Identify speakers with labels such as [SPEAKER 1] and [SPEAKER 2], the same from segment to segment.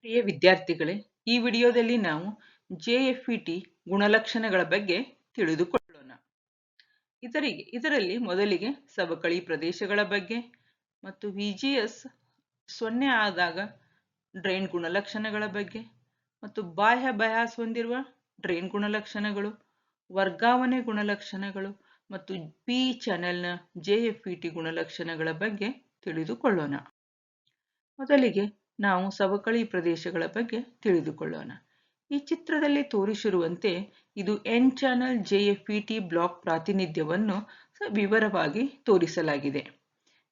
[SPEAKER 1] ಪ್ರಿಯ ವಿದ್ಯಾರ್ಥಿಗಳೇ, ಈ ವಿಡಿಯೋದಲ್ಲಿ ನಾವು ಜೆಎಫ್ಇಟಿ ಗುಣಲಕ್ಷಣಗಳ ಬಗ್ಗೆ ತಿಳಿದುಕೊಳ್ಳೋಣ. ಇದರಲ್ಲಿ ಮೊದಲಿಗೆ ಸವಕಳಿ ಪ್ರದೇಶಗಳ ಬಗ್ಗೆ ಮತ್ತು ವಿಜಿಎಸ್ 0 ಆದಾಗ ಡ್ರೈನ್ ಗುಣಲಕ್ಷಣಗಳ ಬಗ್ಗೆ ಮತ್ತು ಬಾಹ್ಯ ಬಯಾಸ್ ಹೊಂದಿರುವ ಡ್ರೈನ್ ಗುಣಲಕ್ಷಣಗಳು, ವರ್ಗಾವಣೆ ಗುಣಲಕ್ಷಣಗಳು ಮತ್ತು ಪಿ ಚಾನೆಲ್ನ ಜೆಎಫ್ಇಟಿ ಗುಣಲಕ್ಷಣಗಳ ಬಗ್ಗೆ ತಿಳಿದುಕೊಳ್ಳೋಣ. ಮೊದಲಿಗೆ ನಾವು ಸವಕಳಿ ಪ್ರದೇಶಗಳ ಬಗ್ಗೆ ತಿಳಿದುಕೊಳ್ಳೋಣ. ಈ ಚಿತ್ರದಲ್ಲಿ ತೋರಿಸಿರುವಂತೆ ಇದು ಎನ್ ಚಾನೆಲ್ ಜೆಎಫ್ಇಟಿ ಬ್ಲಾಕ್ ಪ್ರಾತಿನಿಧ್ಯವನ್ನು ವಿವರವಾಗಿ ತೋರಿಸಲಾಗಿದೆ.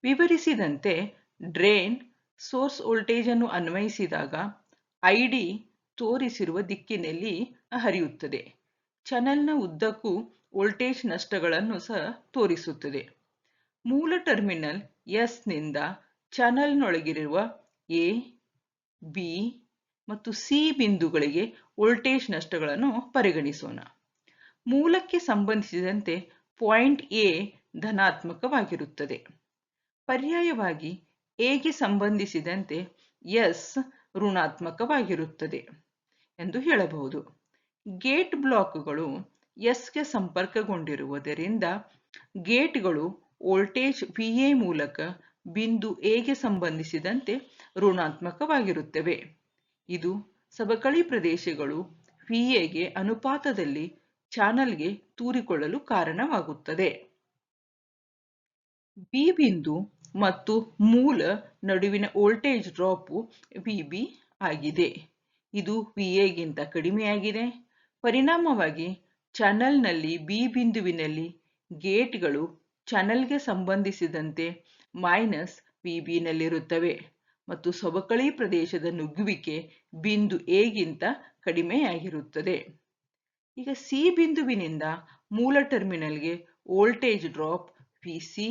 [SPEAKER 1] ವಿವರಿಸಿದಂತೆ ಡ್ರೈನ್ ಸೋರ್ಸ್ ವೋಲ್ಟೇಜ್ ಅನ್ನು ಅನ್ವಯಿಸಿದಾಗ ಐಡಿ ತೋರಿಸಿರುವ ದಿಕ್ಕಿನಲ್ಲಿ ಹರಿಯುತ್ತದೆ. ಚಾನೆಲ್ನ ಉದ್ದಕ್ಕೂ ವೋಲ್ಟೇಜ್ ನಷ್ಟಗಳನ್ನು ಸಹ ತೋರಿಸುತ್ತದೆ. ಮೂಲ ಟರ್ಮಿನಲ್ ಎಸ್ ನಿಂದ ಚಾನೆಲ್ನೊಳಗಿರುವ ಎ, ಬಿ ಮತ್ತು ಸಿ ಬಿಂದುಗಳಿಗೆ ವೋಲ್ಟೇಜ್ ನಷ್ಟಗಳನ್ನು ಪರಿಗಣಿಸೋಣ. ಮೂಲಕ್ಕೆ ಸಂಬಂಧಿಸಿದಂತೆ ಪಾಯಿಂಟ್ ಎ ಧನಾತ್ಮಕವಾಗಿರುತ್ತದೆ. ಪರ್ಯಾಯವಾಗಿ ಎಗೆ ಸಂಬಂಧಿಸಿದಂತೆ ಎಸ್ ಋಣಾತ್ಮಕವಾಗಿರುತ್ತದೆ ಎಂದು ಹೇಳಬಹುದು. ಗೇಟ್ ಬ್ಲಾಕ್ಗಳು ಎಸ್ಗೆ ಸಂಪರ್ಕಗೊಂಡಿರುವುದರಿಂದ ಗೇಟ್ಗಳು ವೋಲ್ಟೇಜ್ ವಿಎ ಮೂಲಕ ಬಿಂದು ಎಗೆ ಸಂಬಂಧಿಸಿದಂತೆ ಋಣಾತ್ಮಕವಾಗಿರುತ್ತವೆ. ಇದು ಸವಕಳಿ ಪ್ರದೇಶಗಳು ವಿಎಗೆ ಅನುಪಾತದಲ್ಲಿ ಚಾನಲ್ಗೆ ತೂರಿಕೊಳ್ಳಲು ಕಾರಣವಾಗುತ್ತದೆ. ಬಿ ಬಿಂದು ಮತ್ತು ಮೂಲ ನಡುವಿನ ವೋಲ್ಟೇಜ್ ಡ್ರಾಪ್ ವಿಬಿ ಆಗಿದೆ. ಇದು ವಿಎಗಿಂತ ಕಡಿಮೆಯಾಗಿದೆ. ಪರಿಣಾಮವಾಗಿ ಚಾನೆಲ್ನಲ್ಲಿ ಬಿ ಬಿಂದುವಿನಲ್ಲಿ ಗೇಟ್ಗಳು ಚಾನೆಲ್ಗೆ ಸಂಬಂಧಿಸಿದಂತೆ ಮೈನಸ್ ವಿಬಿನಲ್ಲಿರುತ್ತವೆ ಮತ್ತು ಸವಕಳಿ ಪ್ರದೇಶದ ನುಗ್ಗುವಿಕೆ ಬಿಂದು ಎಗಿಂತ ಕಡಿಮೆಯಾಗಿರುತ್ತದೆ. ಈಗ ಸಿ ಬಿಂದುವಿನಿಂದ ಮೂಲ ಟರ್ಮಿನಲ್ಗೆ ವೋಲ್ಟೇಜ್ ಡ್ರಾಪ್ ವಿಸಿ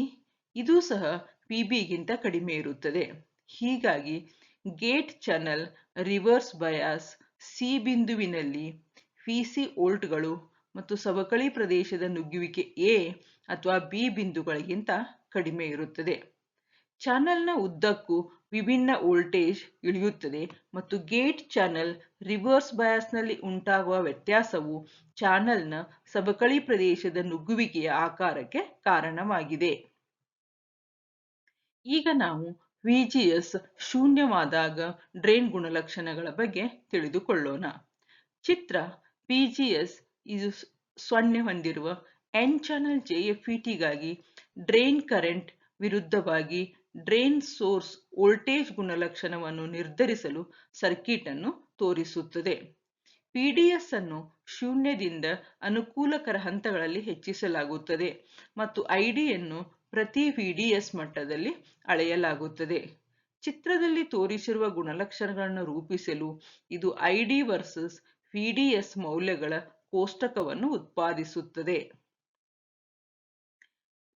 [SPEAKER 1] ಇದು ಸಹ ವಿಬಿಗಿಂತ ಕಡಿಮೆ ಇರುತ್ತದೆ. ಹೀಗಾಗಿ gate channel reverse bias C ಬಿಂದುವಿನಲ್ಲಿ ವಿಸಿ ವೋಲ್ಟ್ಗಳು ಮತ್ತು ಸವಕಳಿ ಪ್ರದೇಶದ ನುಗ್ಗುವಿಕೆ ಎ ಅಥವಾ ಬಿ ಬಿಂದುಗಳಿಗಿಂತ ಕಡಿಮೆ ಇರುತ್ತದೆ. ಚಾನೆಲ್ನ ಉದ್ದಕ್ಕೂ ವಿಭಿನ್ನ ವೋಲ್ಟೇಜ್ ಇಳಿಯುತ್ತದೆ ಮತ್ತು ಗೇಟ್ ಚಾನೆಲ್ ರಿವರ್ಸ್ ಬಯಾಸ್ನಲ್ಲಿ ಉಂಟಾಗುವ ವ್ಯತ್ಯಾಸವು ಚಾನೆಲ್ನ ಸವಕಳಿ ಪ್ರದೇಶದ ನುಗ್ಗುವಿಕೆಯ ಆಕಾರಕ್ಕೆ ಕಾರಣವಾಗಿದೆ. ಈಗ ನಾವು ವಿಜಿಎಸ್ ಶೂನ್ಯವಾದಾಗ ಡ್ರೈನ್ ಗುಣಲಕ್ಷಣಗಳ ಬಗ್ಗೆ ತಿಳಿದುಕೊಳ್ಳೋಣ. ಚಿತ್ರ ವಿಜಿಎಸ್ ಇದು 0 ಹೊಂದಿರುವ ಎನ್ ಚಾನೆಲ್ ಜೆಎಫ್ಇಟಿಗಾಗಿ ಡ್ರೈನ್ ಕರೆಂಟ್ ವಿರುದ್ಧವಾಗಿ ಡ್ರೈನ್ ಸೋರ್ಸ್ ವೋಲ್ಟೇಜ್ ಗುಣಲಕ್ಷಣವನ್ನು ನಿರ್ಧರಿಸಲು ಸರ್ಕ್ಯೂಟ್ ಅನ್ನು ತೋರಿಸುತ್ತದೆ. ಪಿಡಿಎಸ್ ಅನ್ನು ಶೂನ್ಯದಿಂದ ಅನುಕೂಲಕರ ಹಂತಗಳಲ್ಲಿ ಹೆಚ್ಚಿಸಲಾಗುತ್ತದೆ ಮತ್ತು ಐಡಿಯನ್ನು ಪ್ರತಿ ವಿಡಿಎಸ್ ಮಟ್ಟದಲ್ಲಿ ಅಳೆಯಲಾಗುತ್ತದೆ. ಚಿತ್ರದಲ್ಲಿ ತೋರಿಸಿರುವ ಗುಣಲಕ್ಷಣಗಳನ್ನು ರೂಪಿಸಲು ಇದು ಐಡಿ ವರ್ಸಸ್ ವಿಡಿಎಸ್ ಮೌಲ್ಯಗಳ ಕೋಷ್ಟಕವನ್ನು ಉತ್ಪಾದಿಸುತ್ತದೆ.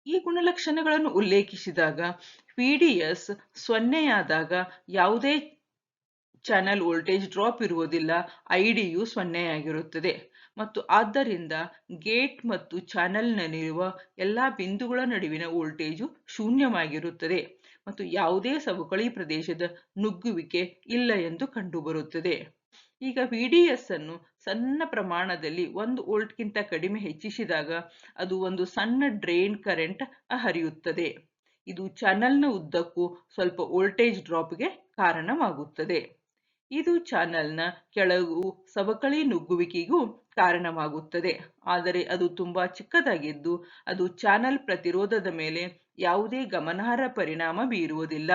[SPEAKER 1] ಈ ಗುಣಲಕ್ಷಣಗಳನ್ನು ಉಲ್ಲೇಖಿಸಿದಾಗ ವಿಡಿಎಸ್ 0 ಆದಾಗ ಯಾವುದೇ ಚಾನೆಲ್ ವೋಲ್ಟೇಜ್ ಡ್ರಾಪ್ ಇರುವುದಿಲ್ಲ, ಐಡಿಯು 0 ಆಗಿರುತ್ತದೆ ಮತ್ತು ಆದ್ದರಿಂದ ಗೇಟ್ ಮತ್ತು ಚಾನೆಲ್ನಲ್ಲಿರುವ ಎಲ್ಲಾ ಬಿಂದುಗಳ ನಡುವಿನ ವೋಲ್ಟೇಜು ಶೂನ್ಯವಾಗಿರುತ್ತದೆ ಮತ್ತು ಯಾವುದೇ ಸವಕಳಿ ಪ್ರದೇಶದ ನುಗ್ಗುವಿಕೆ ಇಲ್ಲ ಎಂದು ಕಂಡುಬರುತ್ತದೆ. ಈಗ ವಿಡಿಎಸ್ ಅನ್ನು ಸಣ್ಣ ಪ್ರಮಾಣದಲ್ಲಿ 1 ವೋಲ್ಟ್ಗಿಂತ ಕಡಿಮೆ ಹೆಚ್ಚಿಸಿದಾಗ ಅದು ಒಂದು ಸಣ್ಣ ಡ್ರೈನ್ ಕರೆಂಟ್ ಹರಿಯುತ್ತದೆ. ಇದು ಚಾನೆಲ್ನ ಉದ್ದಕ್ಕೂ ಸ್ವಲ್ಪ ವೋಲ್ಟೇಜ್ ಡ್ರಾಪ್ಗೆ ಕಾರಣವಾಗುತ್ತದೆ. ಇದು ಚಾನೆಲ್ನ ಕೆಳಗೂ ಸವಕಳಿ ನುಗ್ಗುವಿಕೆಗೂ ಕಾರಣವಾಗುತ್ತದೆ, ಆದರೆ ಅದು ತುಂಬಾ ಚಿಕ್ಕದಾಗಿದ್ದು ಅದು ಚಾನೆಲ್ ಪ್ರತಿರೋಧದ ಮೇಲೆ ಯಾವುದೇ ಗಮನಾರ್ಹ ಪರಿಣಾಮ ಬೀರುವುದಿಲ್ಲ.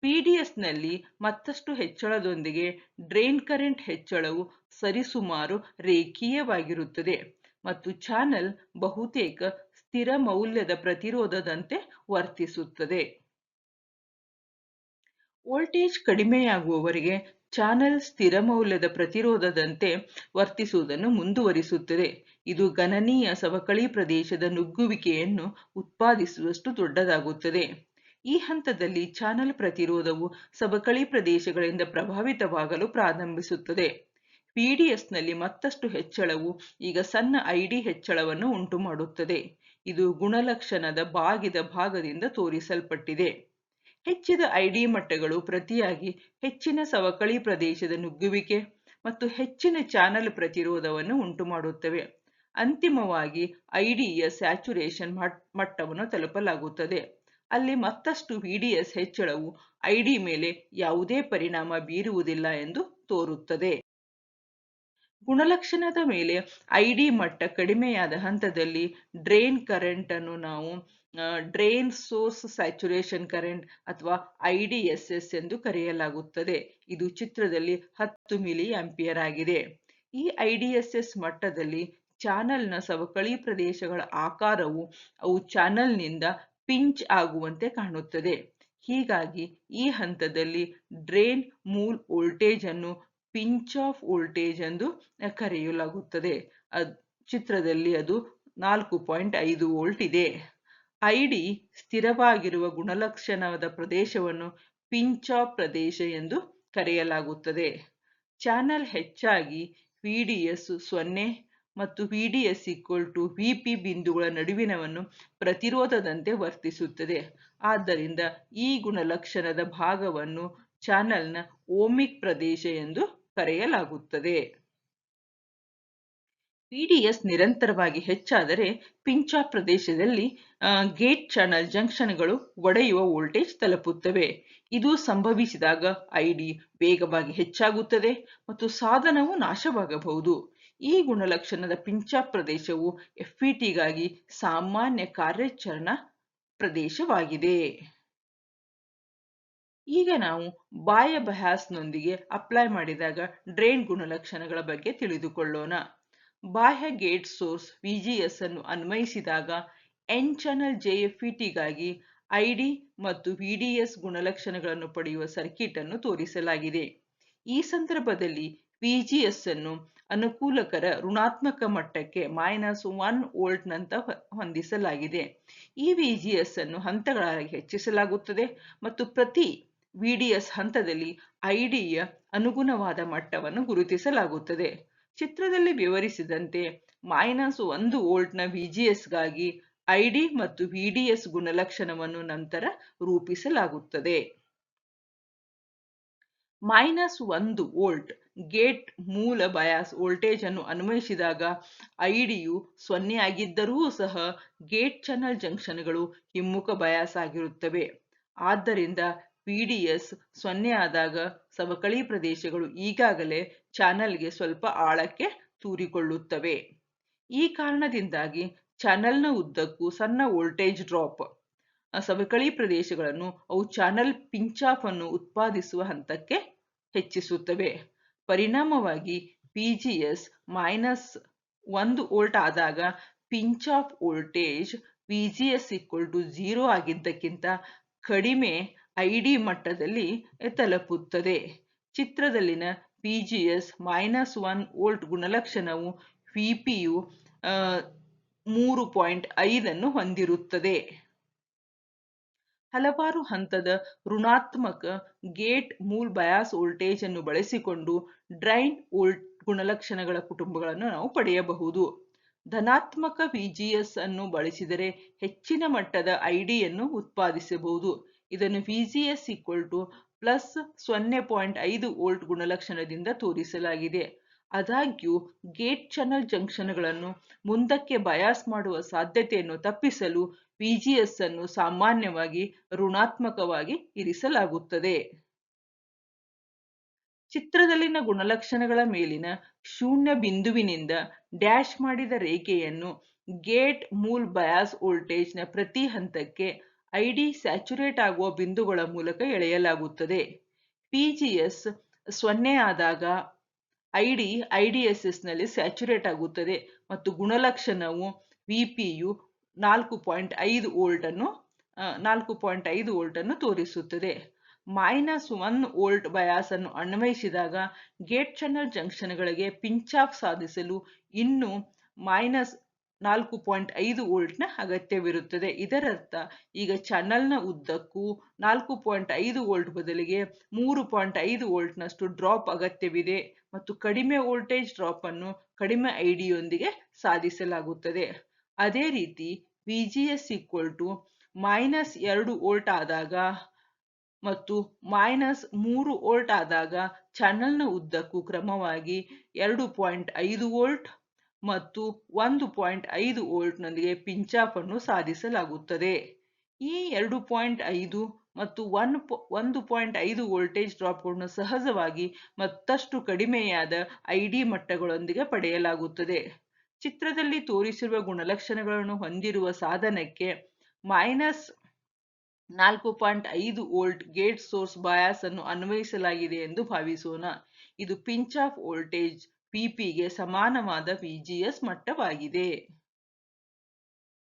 [SPEAKER 1] ಪಿಡಿಎಸ್ನಲ್ಲಿ ಮತ್ತಷ್ಟು ಹೆಚ್ಚಳದೊಂದಿಗೆ ಡ್ರೈನ್ ಕರೆಂಟ್ ಹೆಚ್ಚಳವು ಸರಿಸುಮಾರು ರೇಖೀಯವಾಗಿರುತ್ತದೆ ಮತ್ತು ಚಾನೆಲ್ ಬಹುತೇಕ ಸ್ಥಿರ ಮೌಲ್ಯದ ಪ್ರತಿರೋಧದಂತೆ ವರ್ತಿಸುತ್ತದೆ. ವೋಲ್ಟೇಜ್ ಕಡಿಮೆಯಾಗುವವರೆಗೆ ಚಾನೆಲ್ ಸ್ಥಿರ ಮೌಲ್ಯದ ಪ್ರತಿರೋಧದಂತೆ ವರ್ತಿಸುವುದನ್ನು ಮುಂದುವರಿಸುತ್ತದೆ. ಇದು ಗಣನೀಯ ಸವಕಳಿ ಪ್ರದೇಶದ ನುಗ್ಗುವಿಕೆಯನ್ನು ಉತ್ಪಾದಿಸುವಷ್ಟು ದೊಡ್ಡದಾಗುತ್ತದೆ. ಈ ಹಂತದಲ್ಲಿ ಚಾನೆಲ್ ಪ್ರತಿರೋಧವು ಸವಕಳಿ ಪ್ರದೇಶಗಳಿಂದ ಪ್ರಭಾವಿತವಾಗಲು ಪ್ರಾರಂಭಿಸುತ್ತದೆ. ಪಿಡಿಎಸ್ನಲ್ಲಿ ಮತ್ತಷ್ಟು ಹೆಚ್ಚಳವು ಈಗ ಸಣ್ಣ ಐಡಿ ಹೆಚ್ಚಳವನ್ನು ಉಂಟುಮಾಡುತ್ತದೆ. ಇದು ಗುಣಲಕ್ಷಣದ ಬಾಗಿದ ಭಾಗದಿಂದ ತೋರಿಸಲ್ಪಟ್ಟಿದೆ. ಹೆಚ್ಚಿದ ಐಡಿ ಮಟ್ಟಗಳು ಪ್ರತಿಯಾಗಿ ಹೆಚ್ಚಿನ ಸವಕಳಿ ಪ್ರದೇಶದ ನುಗ್ಗುವಿಕೆ ಮತ್ತು ಹೆಚ್ಚಿನ ಚಾನಲ್ ಪ್ರತಿರೋಧವನ್ನು ಉಂಟುಮಾಡುತ್ತವೆ. ಅಂತಿಮವಾಗಿ ಐಡಿಯ ಸ್ಯಾಚುರೇಷನ್ ಮಟ್ಟವನ್ನು ತಲುಪಲಾಗುತ್ತದೆ. ಅಲ್ಲಿ ಮತ್ತಷ್ಟು ವಿಡಿಎಸ್ ಹೆಚ್ಚಳವು ಐಡಿ ಮೇಲೆ ಯಾವುದೇ ಪರಿಣಾಮ ಬೀರುವುದಿಲ್ಲ ಎಂದು ತೋರುತ್ತದೆ. ಗುಣಲಕ್ಷಣದ ಮೇಲೆ ಐಡಿ ಮಟ್ಟ ಕಡಿಮೆಯಾದ ಹಂತದಲ್ಲಿ ಡ್ರೈನ್ ಕರೆಂಟ್ ಅನ್ನು ನಾವು ಡ್ರೈನ್ ಸೋರ್ಸ್ ಸ್ಯಾಚುರೇಷನ್ ಕರೆಂಟ್ ಅಥವಾ IDSS ಎಂದು ಕರೆಯಲಾಗುತ್ತದೆ. ಇದು ಚಿತ್ರದಲ್ಲಿ 10 ಮಿಲಿ ಆಂಪಿಯರ್ ಆಗಿದೆ. ಈ IDSS ಮಟ್ಟದಲ್ಲಿ ಚಾನಲ್ನ ಸವಕಳಿ ಪ್ರದೇಶಗಳ ಆಕಾರವು ಅವು ಚಾನಲ್ನಿಂದ ಪಿಂಚ್ ಆಗುವಂತೆ ಕಾಣುತ್ತದೆ. ಹೀಗಾಗಿ ಈ ಹಂತದಲ್ಲಿ ಡ್ರೈನ್ ಮೂಲ ವೋಲ್ಟೇಜ್ ಅನ್ನು ಪಿಂಚ್ ಆಫ್ ವೋಲ್ಟೇಜ್ ಎಂದು ಕರೆಯಲಾಗುತ್ತದೆ. ಚಿತ್ರದಲ್ಲಿ ಅದು 4.5 ವೋಲ್ಟ್ ಇದೆ. ಐಡಿ ಸ್ಥಿರವಾಗಿರುವ ಗುಣಲಕ್ಷಣದ ಪ್ರದೇಶವನ್ನು ಪಿಂಚ್ ಆಫ್ ಪ್ರದೇಶ ಎಂದು ಕರೆಯಲಾಗುತ್ತದೆ. ಚಾನಲ್ ಹೆಚ್ಚಾಗಿ ವಿಡಿಎಸ್ 0 ಮತ್ತು VDS VP ಬಿಂದುಗಳ ನಡುವಿನವನ್ನು ಪ್ರತಿರೋಧದಂತೆ ವರ್ತಿಸುತ್ತದೆ. ಆದ್ದರಿಂದ ಈ ಗುಣಲಕ್ಷಣದ ಭಾಗವನ್ನು ಚಾನಲ್ನ ಓಮಿಕ್ ಪ್ರದೇಶ ಎಂದು ಕರೆಯಲಾಗುತ್ತದೆ. VDS ನಿರಂತರವಾಗಿ ಹೆಚ್ಚಾದರೆ ಪಿಂಚ್ ಆಫ್ ಪ್ರದೇಶದಲ್ಲಿ ಗೇಟ್ ಚಾನಲ್ ಜಂಕ್ಷನ್ಗಳು ಒಡೆಯುವ ವೋಲ್ಟೇಜ್ ತಲುಪುತ್ತವೆ. ಇದು ಸಂಭವಿಸಿದಾಗ ಐಡಿ ವೇಗವಾಗಿ ಹೆಚ್ಚಾಗುತ್ತದೆ ಮತ್ತು ಸಾಧನವು ನಾಶವಾಗಬಹುದು. ಈ ಗುಣಲಕ್ಷಣದ ಪಿಂಚ್ ಆಫ್ ಪ್ರದೇಶವು FETಗಾಗಿ ಸಾಮಾನ್ಯ ಕಾರ್ಯಾಚರಣಾ ಪ್ರದೇಶವಾಗಿದೆ. ಈಗ ನಾವು ಬಾಹ್ಯ ಬಯಾಸ್ನೊಂದಿಗೆ ಅಪ್ಲೈ ಮಾಡಿದಾಗ ಡ್ರೈನ್ ಗುಣಲಕ್ಷಣಗಳ ಬಗ್ಗೆ ತಿಳಿದುಕೊಳ್ಳೋಣ. ಬಾಹ್ಯ ಗೇಟ್ ಸೋರ್ಸ್ VGS ಅನ್ನು ಅನ್ವಯಿಸಿದಾಗ N ಚಾನಲ್ JFETಗಾಗಿ ಐಡಿ ಮತ್ತು VDS ಗುಣಲಕ್ಷಣಗಳನ್ನು ಪಡೆಯುವ ಸರ್ಕ್ಯೂಟ್ ಅನ್ನು ತೋರಿಸಲಾಗಿದೆ. ಈ ಸಂದರ್ಭದಲ್ಲಿ VGS ಅನ್ನು ಅನುಕೂಲಕರ ಋಣಾತ್ಮಕ ಮಟ್ಟಕ್ಕೆ -1 ವೋಲ್ಟ್ ನಂತ ಹೊಂದಿಸಲಾಗಿದೆ. ಈ VGS ಅನ್ನು ಹಂತಗಳಾಗಿ ಹೆಚ್ಚಿಸಲಾಗುತ್ತದೆ ಮತ್ತು ಪ್ರತಿ VDS ಹಂತದಲ್ಲಿ ಐಡಿಯ ಅನುಗುಣವಾದ ಮಟ್ಟವನ್ನು ಗುರುತಿಸಲಾಗುತ್ತದೆ. ಚಿತ್ರದಲ್ಲಿ ವಿವರಿಸಿದಂತೆ -1 ವೋಲ್ಟ್ನ VGSಗಾಗಿ ಐಡಿ ಮತ್ತು VDS ಗುಣಲಕ್ಷಣವನ್ನು ನಂತರ ರೂಪಿಸಲಾಗುತ್ತದೆ. -1 ವೋಲ್ಟ್ ಗೇಟ್ ಮೂಲ ಬಯಾಸ್ ವೋಲ್ಟೇಜ್ ಅನ್ನು ಅನ್ವಯಿಸಿದಾಗ ಐಡಿಯು 0 ಆಗಿದ್ದರೂ ಸಹ ಗೇಟ್ ಚಾನಲ್ ಜಂಕ್ಷನ್ಗಳು ಹಿಮ್ಮುಖ ಬಯಾಸ್ ಆಗಿರುತ್ತವೆ. ಆದ್ದರಿಂದ VDS 0 ಆದಾಗ ಸವಕಳಿ ಪ್ರದೇಶಗಳು ಈಗಾಗಲೇ ಚಾನಲ್ಗೆ ಸ್ವಲ್ಪ ಆಳಕ್ಕೆ ತೂರಿಕೊಳ್ಳುತ್ತವೆ. ಈ ಕಾರಣದಿಂದಾಗಿ ಚಾನಲ್ನ ಉದ್ದಕ್ಕೂ ಸಣ್ಣ ವೋಲ್ಟೇಜ್ ಡ್ರಾಪ್ ಸವಕಳಿ ಪ್ರದೇಶಗಳನ್ನು ಅವು ಚಾನಲ್ ಪಿಂಚ್ ಆಫ್ ಅನ್ನು ಉತ್ಪಾದಿಸುವ ಹಂತಕ್ಕೆ ಹೆಚ್ಚಿಸುತ್ತವೆ. ಪರಿಣಾಮವಾಗಿ VGS -1 ವೋಲ್ಟ್ ಆದಾಗ ಪಿಂಚ್ ಆಫ್ ವೋಲ್ಟೇಜ್ VGS 0 ಆಗಿದ್ದಕ್ಕಿಂತ ಕಡಿಮೆ ಐಡಿ ಮಟ್ಟದಲ್ಲಿ ತಲುಪುತ್ತದೆ. ಚಿತ್ರದಲ್ಲಿನ VGS -1 ವೋಲ್ಟ್ ಗುಣಲಕ್ಷಣವು VPಯು 3.5 ಅನ್ನು ಹೊಂದಿರುತ್ತದೆ. ಹಲವಾರು ಹಂತದ ಋಣಾತ್ಮಕ ಗೇಟ್ ಮೂಲ ಬಯಾಸ್ ವೋಲ್ಟೇಜ್ ಅನ್ನು ಬಳಸಿಕೊಂಡು ಡ್ರೈನ್ ಗುಣಲಕ್ಷಣಗಳ ಕುಟುಂಬಗಳನ್ನು ನಾವು ಪಡೆಯಬಹುದು. ಧನಾತ್ಮಕ VGS ಅನ್ನು ಬಳಸಿದರೆ ಹೆಚ್ಚಿನ ಮಟ್ಟದ ಐಡಿಯನ್ನು ಉತ್ಪಾದಿಸಬಹುದು. ಇದನ್ನು VGS +0.5 ವೋಲ್ಟ್ ಗುಣಲಕ್ಷಣದಿಂದ ತೋರಿಸಲಾಗಿದೆ. ಆದಾಗ್ಯೂ ಗೇಟ್ ಚಾನಲ್ ಜಂಕ್ಷನ್ಗಳನ್ನು ಮುಂದಕ್ಕೆ ಬಯಾಸ್ ಮಾಡುವ ಸಾಧ್ಯತೆಯನ್ನು ತಪ್ಪಿಸಲು VGS ಅನ್ನು ಸಾಮಾನ್ಯವಾಗಿ ಋಣಾತ್ಮಕವಾಗಿ ಇರಿಸಲಾಗುತ್ತದೆ. ಚಿತ್ರದಲ್ಲಿನ ಗುಣಲಕ್ಷಣಗಳ ಮೇಲಿನ ಶೂನ್ಯ ಬಿಂದುವಿನಿಂದ ಡ್ಯಾಶ್ ಮಾಡಿದ ರೇಖೆಯನ್ನು ಗೇಟ್ ಮೂಲ ಬಯಾಸ್ ವೋಲ್ಟೇಜ್ನ ಪ್ರತಿ ಹಂತಕ್ಕೆ ಐಡಿ ಸ್ಯಾಚುರೇಟ್ ಆಗುವ ಬಿಂದುಗಳ ಮೂಲಕ ಎಳೆಯಲಾಗುತ್ತದೆ. VGS 0 ಆದಾಗ ಐಡಿ IDSSನಲ್ಲಿ ಸ್ಯಾಚುರೇಟ್ ಆಗುತ್ತದೆ ಮತ್ತು ಗುಣಲಕ್ಷಣವು VPಯು 4.5 ವೋಲ್ಟ್ ಅನ್ನು ತೋರಿಸುತ್ತದೆ. -1 ವೋಲ್ಟ್ ಬಯಾಸ್ ಅನ್ನು ಅನ್ವಯಿಸಿದಾಗ ಗೇಟ್ ಚಾನಲ್ ಜಂಕ್ಷನ್ಗಳಿಗೆ ಪಿಂಚ್ ಆಫ್ ಸಾಧಿಸಲು ಇನ್ನೂ -4.5 ವೋಲ್ಟ್ನ ಅಗತ್ಯವಿರುತ್ತದೆ. ಇದರರ್ಥ ಈಗ ಚಾನಲ್ನ ಉದ್ದಕ್ಕೂ 4.5 ವೋಲ್ಟ್ ಬದಲಿಗೆ 3.5 ವೋಲ್ಟ್ನಷ್ಟು ಡ್ರಾಪ್ ಅಗತ್ಯವಿದೆ ಮತ್ತು ಕಡಿಮೆ ವೋಲ್ಟೇಜ್ ಡ್ರಾಪ್ ಅನ್ನು ಕಡಿಮೆ ಐಡಿಯೊಂದಿಗೆ ಸಾಧಿಸಲಾಗುತ್ತದೆ. ಅದೇ ರೀತಿ VGS -2 ವೋಲ್ಟ್ ಆದಾಗ ಮತ್ತು -3 ವೋಲ್ಟ್ ಆದಾಗ ಚಾನೆಲ್ನ ಉದ್ದಕ್ಕೂ ಕ್ರಮವಾಗಿ 2.5 ವೋಲ್ಟ್ ಮತ್ತು 1.5 ವೋಲ್ಟ್ನೊಂದಿಗೆ ಪಿಂಚ್ ಆಫ್ ಅನ್ನು ಸಾಧಿಸಲಾಗುತ್ತದೆ. ಈ 2.5 ಮತ್ತು 1.5 ವೋಲ್ಟೇಜ್ ಡ್ರಾಪ್ಗಳನ್ನು ಸಹಜವಾಗಿ ಮತ್ತಷ್ಟು ಕಡಿಮೆಯಾದ ಐಡಿ ಮಟ್ಟಗಳೊಂದಿಗೆ ಪಡೆಯಲಾಗುತ್ತದೆ. ಚಿತ್ರದಲ್ಲಿ ತೋರಿಸಿರುವ ಗುಣಲಕ್ಷಣಗಳನ್ನು ಹೊಂದಿರುವ ಸಾಧನಕ್ಕೆ -4.5 ವೋಲ್ಟ್ ಗೇಟ್ ಸೋರ್ಸ್ ಬಯಾಸ್ ಅನ್ನು ಅನ್ವಯಿಸಲಾಗಿದೆ ಎಂದು ಭಾವಿಸೋಣ. ಇದು ಪಿಂಚ್ ಆಫ್ ವೋಲ್ಟೇಜ್ ವಿಪಿಗೆ ಸಮಾನವಾದ ವಿಜಿಎಸ್ ಮಟ್ಟವಾಗಿದೆ.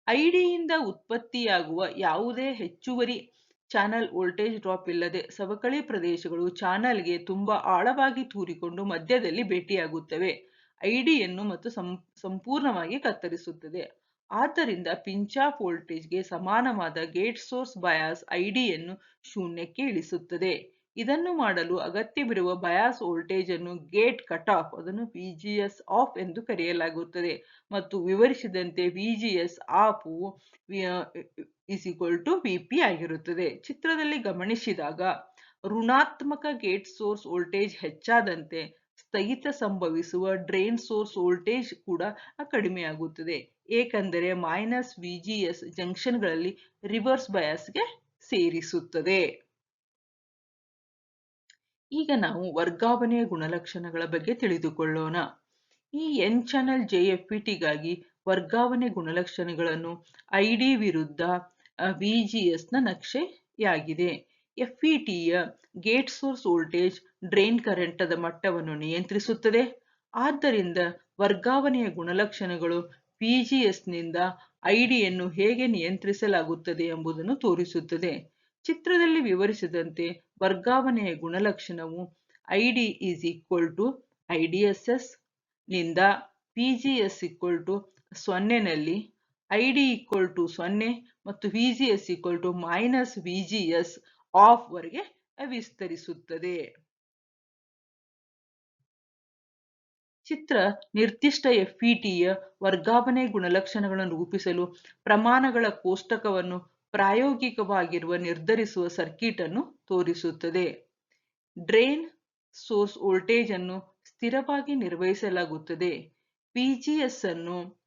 [SPEAKER 1] ಐಡಿಯಿಂದ ಉತ್ಪತ್ತಿಯಾಗುವ ಯಾವುದೇ ಹೆಚ್ಚುವರಿ ಚಾನಲ್ ವೋಲ್ಟೇಜ್ ಡ್ರಾಪ್ ಇಲ್ಲದೆ ಸವಕಳಿ ಪ್ರದೇಶಗಳು ಚಾನಲ್ಗೆ ತುಂಬಾ ಆಳವಾಗಿ ತೂರಿಕೊಂಡು ಮಧ್ಯದಲ್ಲಿ ಭೇಟಿಯಾಗುತ್ತವೆ, ಐಡಿಯನ್ನು ಮತ್ತು ಸಂಪೂರ್ಣವಾಗಿ ಕತ್ತರಿಸುತ್ತದೆ. ಆದ್ದರಿಂದ ಪಿಂಚ್ ಆಫ್ ವೋಲ್ಟೇಜ್ಗೆ ಸಮಾನವಾದ ಗೇಟ್ ಸೋರ್ಸ್ ಬಯಾಸ್ ಐಡಿಯನ್ನು ಶೂನ್ಯಕ್ಕೆ ಇಳಿಸುತ್ತದೆ. ಇದನ್ನು ಮಾಡಲು ಅಗತ್ಯವಿರುವ ಬಯಾಸ್ ವೋಲ್ಟೇಜ್ ಅನ್ನು ಗೇಟ್ ಕಟ್ ಆಫ್, ಅದನ್ನು ವಿಜಿಎಸ್ ಆಫ್ ಎಂದು ಕರೆಯಲಾಗುತ್ತದೆ ಮತ್ತು ವಿವರಿಸಿದಂತೆ ವಿಜಿಎಸ್ ಆಫ್ ವಿಪಿ ಆಗಿರುತ್ತದೆ. ಚಿತ್ರದಲ್ಲಿ ಗಮನಿಸಿದಾಗ ಋಣಾತ್ಮಕ ಗೇಟ್ ಸೋರ್ಸ್ ವೋಲ್ಟೇಜ್ ಹೆಚ್ಚಾದಂತೆ ಸ್ಥಗಿತ ಸಂಭವಿಸುವ ಡ್ರೈನ್ ಸೋರ್ಸ್ ವೋಲ್ಟೇಜ್ ಕೂಡ ಕಡಿಮೆಯಾಗುತ್ತದೆ, ಏಕೆಂದರೆ -ವಿಜಿಎಸ್ ಜಂಕ್ಷನ್ಗಳಲ್ಲಿ ರಿವರ್ಸ್ ಬಯಾಸ್ಗೆ ಸೇರಿಸುತ್ತದೆ. ಈಗ ನಾವು ವರ್ಗಾವಣೆಯ ಗುಣಲಕ್ಷಣಗಳ ಬಗ್ಗೆ ತಿಳಿದುಕೊಳ್ಳೋಣ. ಈ ಎನ್ ಚಾನೆಲ್ ಜೆಎಫ್ಇಟಿಗಾಗಿ ವರ್ಗಾವಣೆ ಗುಣಲಕ್ಷಣಗಳನ್ನು ಐಡಿ ವಿರುದ್ಧ ವಿಜಿಎಸ್ನ ನಕ್ಷೆಯಾಗಿದೆ. ಎಫ್ಇಟಿಯ ಗೇಟ್ ಸೋರ್ಸ್ ವೋಲ್ಟೇಜ್ ಡ್ರೈನ್ ಕರೆಂಟದ ಮಟ್ಟವನ್ನು ನಿಯಂತ್ರಿಸುತ್ತದೆ. ಆದ್ದರಿಂದ ವರ್ಗಾವಣೆಯ ಗುಣಲಕ್ಷಣಗಳು ವಿಜಿಎಸ್ನಿಂದ ಐಡಿಯನ್ನು ಹೇಗೆ ನಿಯಂತ್ರಿಸಲಾಗುತ್ತದೆ ಎಂಬುದನ್ನು ತೋರಿಸುತ್ತದೆ. ಚಿತ್ರದಲ್ಲಿ ವಿವರಿಸಿದಂತೆ ವರ್ಗಾವಣೆಯ ಗುಣಲಕ್ಷಣವು ಐಡಿ IDSS ನಿಂದ ವಿಜಿಎಸ್ 0 ನಲ್ಲಿ ಐಡಿ 0 ಮತ್ತು ವಿಜಿಎಸ್ -ವಿಜಿಎಸ್ ಆಫ್ ವರೆಗೆ ವಿಸ್ತರಿಸುತ್ತದೆ. ಚಿತ್ರ ನಿರ್ದಿಷ್ಟ ಎಫ್ಇಟಿಯ ವರ್ಗಾವಣೆ ಗುಣಲಕ್ಷಣಗಳನ್ನು ರೂಪಿಸಲು ಪ್ರಮಾಣಗಳ ಕೋಷ್ಟಕವನ್ನು ಪ್ರಾಯೋಗಿಕವಾಗಿರುವ ನಿರ್ಧರಿಸುವ ಸರ್ಕ್ಯೂಟ್ ಅನ್ನು ತೋರಿಸುತ್ತದೆ. ಡ್ರೈನ್ ಸೋರ್ಸ್ ವೋಲ್ಟೇಜ್ ಅನ್ನು ಸ್ಥಿರವಾಗಿ ನಿರ್ವಹಿಸಲಾಗುತ್ತದೆ. ವಿಜಿಎಸ್ ಅನ್ನು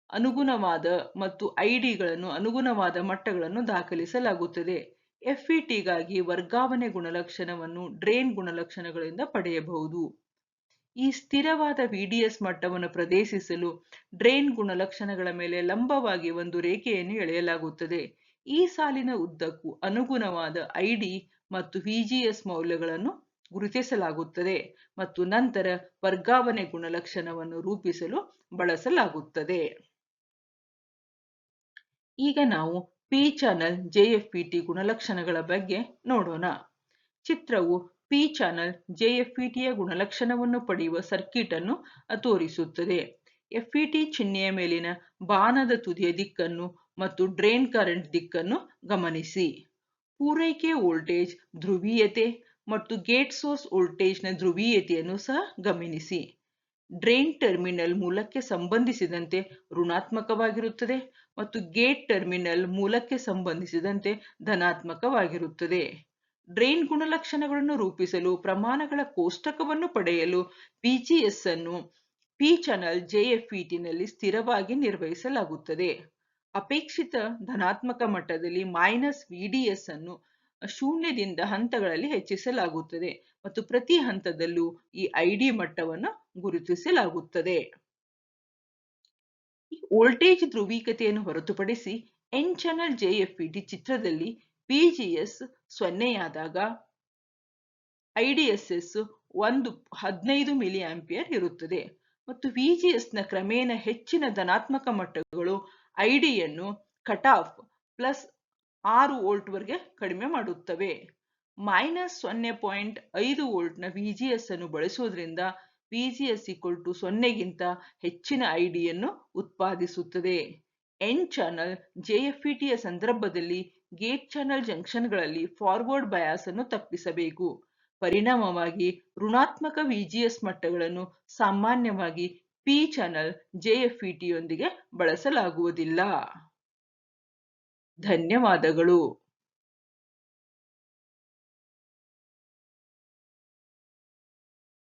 [SPEAKER 1] ಅನುಗುಣವಾದ ಮತ್ತು ಐಡಿಗಳನ್ನು ಅನುಗುಣವಾದ ಮಟ್ಟಗಳನ್ನು ದಾಖಲಿಸಲಾಗುತ್ತದೆ. ಎಫ್ಇಟಿಗಾಗಿ ವರ್ಗಾವಣೆ ಗುಣಲಕ್ಷಣವನ್ನು ಡ್ರೈನ್ ಗುಣಲಕ್ಷಣಗಳಿಂದ ಪಡೆಯಬಹುದು. ಈ ಸ್ಥಿರವಾದ ವಿಡಿಎಸ್ ಮಟ್ಟವನ್ನು ಪ್ರವೇಶಿಸಲು ಡ್ರೈನ್ ಗುಣಲಕ್ಷಣಗಳ ಮೇಲೆ ಲಂಬವಾಗಿ ಒಂದು ರೇಖೆಯನ್ನು ಎಳೆಯಲಾಗುತ್ತದೆ. ಈ ಸಾಲಿನ ಉದ್ದಕ್ಕೂ ಅನುಗುಣವಾದ ಐಡಿ ಮತ್ತು ವಿಜಿಎಸ್ ಮೌಲ್ಯಗಳನ್ನು ಗುರುತಿಸಲಾಗುತ್ತದೆ ಮತ್ತು ನಂತರ ವರ್ಗಾವಣೆ ಗುಣಲಕ್ಷಣವನ್ನು ರೂಪಿಸಲು ಬಳಸಲಾಗುತ್ತದೆ. ಈಗ ನಾವು ಪಿ ಚಾನೆಲ್ ಜೆಎಫ್ಇಟಿ ಗುಣಲಕ್ಷಣಗಳ ಬಗ್ಗೆ ನೋಡೋಣ. ಚಿತ್ರವು ಪಿ ಚಾನೆಲ್ ಜೆಎಫ್ಇಟಿಯ ಗುಣಲಕ್ಷಣವನ್ನು ಪಡೆಯುವ ಸರ್ಕ್ಯೂಟ್ ಅನ್ನು ತೋರಿಸುತ್ತದೆ. ಎಫ್ಇಟಿ ಚಿಹ್ನೆಯ ಮೇಲಿನ ಬಾಣದ ತುದಿಯ ದಿಕ್ಕನ್ನು ಮತ್ತು ಡ್ರೈನ್ ಕರೆಂಟ್ ದಿಕ್ಕನ್ನು ಗಮನಿಸಿ. ಪೂರೈಕೆ ವೋಲ್ಟೇಜ್ ಧ್ರುವೀಯತೆ ಮತ್ತು ಗೇಟ್ ಸೋರ್ಸ್ ವೋಲ್ಟೇಜ್ನ ಧ್ರುವೀಯತೆಯನ್ನು ಸಹ ಗಮನಿಸಿ. ಡ್ರೈನ್ ಟರ್ಮಿನಲ್ ಮೂಲಕ್ಕೆ ಸಂಬಂಧಿಸಿದಂತೆ ಋಣಾತ್ಮಕವಾಗಿರುತ್ತದೆ ಮತ್ತು ಗೇಟ್ ಟರ್ಮಿನಲ್ ಮೂಲಕ್ಕೆ ಸಂಬಂಧಿಸಿದಂತೆ ಧನಾತ್ಮಕವಾಗಿರುತ್ತದೆ. ಡ್ರೈನ್ ಗುಣಲಕ್ಷಣಗಳನ್ನು ರೂಪಿಸಲು ಪ್ರಮಾಣಗಳ ಕೋಷ್ಟಕವನ್ನು ಪಡೆಯಲು ವಿಜಿಎಸ್ ಅನ್ನು ಪಿ ಚಾನೆಲ್ ಜೆಎಫ್ಇಟಿನಲ್ಲಿ ಸ್ಥಿರವಾಗಿ ನಿರ್ವಹಿಸಲಾಗುತ್ತದೆ. ಅಪೇಕ್ಷಿತ ಧನಾತ್ಮಕ ಮಟ್ಟದಲ್ಲಿ -ವಿಡಿಎಸ್ ಅನ್ನು ಶೂನ್ಯದಿಂದ ಹಂತಗಳಲ್ಲಿ ಹೆಚ್ಚಿಸಲಾಗುತ್ತದೆ ಮತ್ತು ಪ್ರತಿ ಹಂತದಲ್ಲೂ ಈ ಐಡಿ ಮಟ್ಟವನ್ನು ಗುರುತಿಸಲಾಗುತ್ತದೆ. ವೋಲ್ಟೇಜ್ ಧ್ರುವೀಯತೆಯನ್ನು ಹೊರತುಪಡಿಸಿ ಎನ್ ಚಾನೆಲ್ ಜೆಎಫ್ಇಟಿ ಚಿತ್ರದಲ್ಲಿ ವಿಜಿಎಸ್ 0 ಆದಾಗ ಐಡಿಎಸ್ಎಸ್ 15 ಮಿಲಿಆಂಪಿಯರ್ ಇರುತ್ತದೆ ಮತ್ತು ವಿಜಿಎಸ್ನ ಕ್ರಮೇಣ ಹೆಚ್ಚಿನ ಧನಾತ್ಮಕ ಮಟ್ಟಗಳು ಐಡಿಯನ್ನು ಕಟ್ ಆಫ್ +6 ವೋಲ್ಟ್ ವರೆಗೆ ಕಡಿಮೆ ಮಾಡುತ್ತವೆ. -0.5 ವೋಲ್ಟ್ನ ವಿಜಿಎಸ್ ಅನ್ನು ಬಳಸುವುದರಿಂದ ವಿಜಿಎಸ್ 0 ಗಿಂತ ಹೆಚ್ಚಿನ ಐಡಿಯನ್ನು ಉತ್ಪಾದಿಸುತ್ತದೆ. ಎನ್ ಚಾನೆಲ್ ಜೆಎಫ್ಇಟಿಯ ಸಂದರ್ಭದಲ್ಲಿ ಗೇಟ್ ಚಾನೆಲ್ ಜಂಕ್ಷನ್ಗಳಲ್ಲಿ ಫಾರ್ವರ್ಡ್ ಬಯಾಸ್ ಅನ್ನು ತಪ್ಪಿಸಬೇಕು. ಪರಿಣಾಮವಾಗಿ ಋಣಾತ್ಮಕ ವಿಜಿಎಸ್ ಮಟ್ಟಗಳನ್ನು ಸಾಮಾನ್ಯವಾಗಿ ಪಿ ಚಾನೆಲ್ ಜೆಎಫ್ಇಟಿಯೊಂದಿಗೆ ಬಳಸಲಾಗುವುದಿಲ್ಲ. ಧನ್ಯವಾದಗಳು.